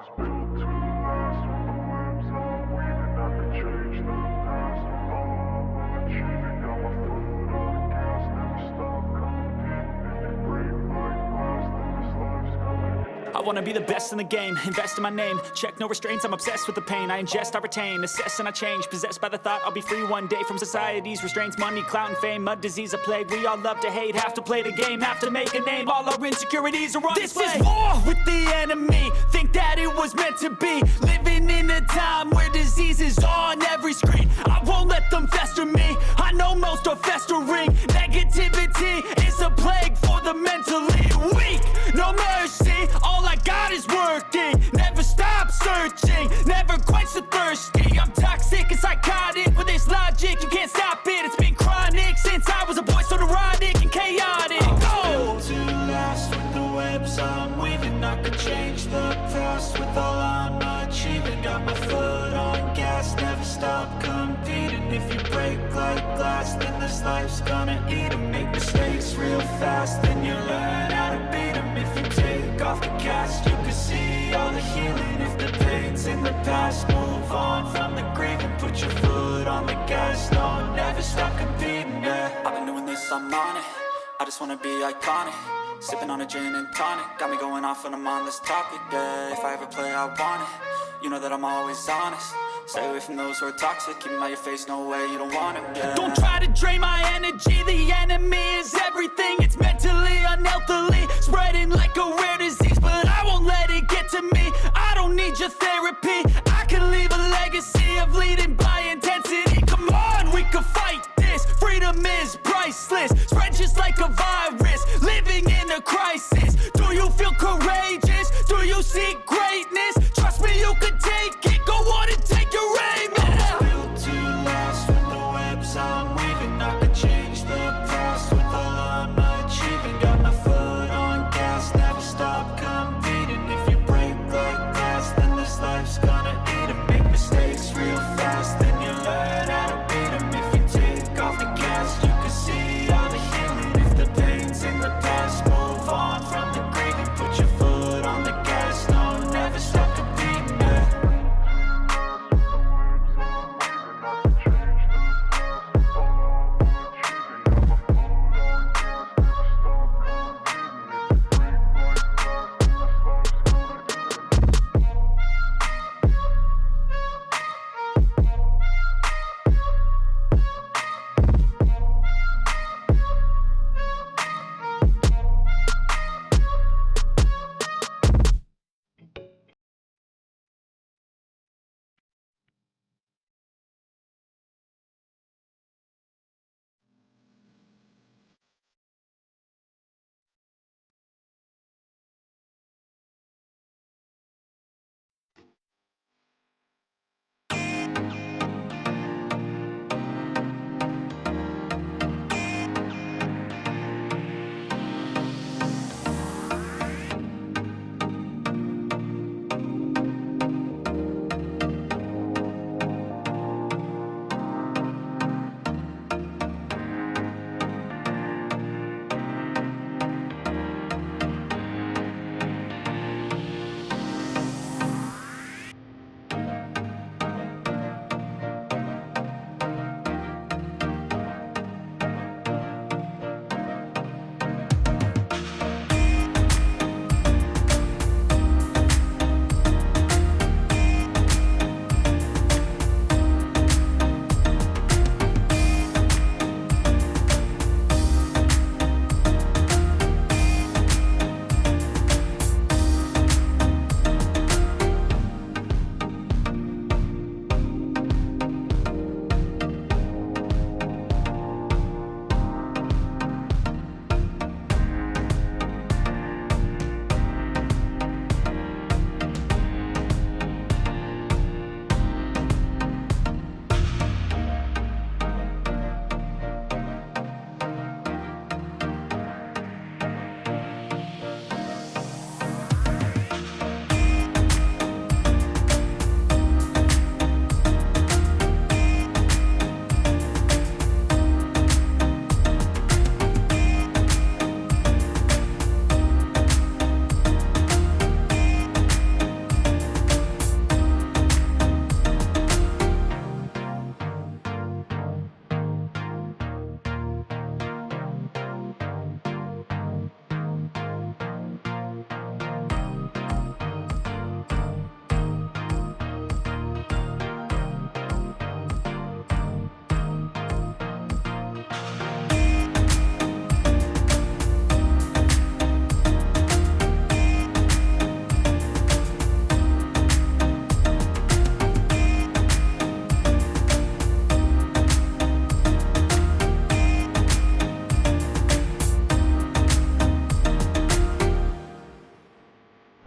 was built to last. With the webs I'm weaving, I could change the past. With all I'm achieving, got my foot on the gas. Never stop competing. If you break like glass, then this life's gonna end. I wanna be the best in the game, invest in my name. Check no restraints, I'm obsessed with the pain. I ingest, I retain, assess and I change. Possessed by the thought I'll be free one day from society's restraints. Money, clout and fame, mud, disease, a plague. We all love to hate, have to play the game, have to make a name. All our insecurities are on display. This is war with the enemy, think that it was meant to be. Living in a time where disease is on every screen. I won't let them fester me, I know most are festering. Negativity is a plague for the mentally weak. No mercy, all I got is working. Never stop searching, never quench the thirsty. I'm toxic and psychotic with this logic, you can't stop it. It's been chronic since I was a boy, so neurotic and chaotic. Built to last with the webs I'm weaving. I could change the past with all I'm achieving. Got my foot on gas, never stop competing. If you break like glass, then this life's gonna eat 'em. Make mistakes real fast, then you learn how to beat 'em. If you take off the cast, you can see all the healing. If the pain's in the past, move on from the grave and put your foot on the gas. No, never stop competing, yeah. I've been doing this, I'm on it. I just wanna be iconic. Sipping on a gin and tonic, got me going off when I'm on this topic, yeah. If I ever play, I want it. You know that I'm always honest. Stay away from those who are toxic. Keep them out your face, no way, you don't want it, yeah. Don't try to drain my energy. The enemy is everything. It's mentally, unhealthily, spreading like a rare disease. But I won't let it get to me. I don't need your therapy. I can leave a legacy of leading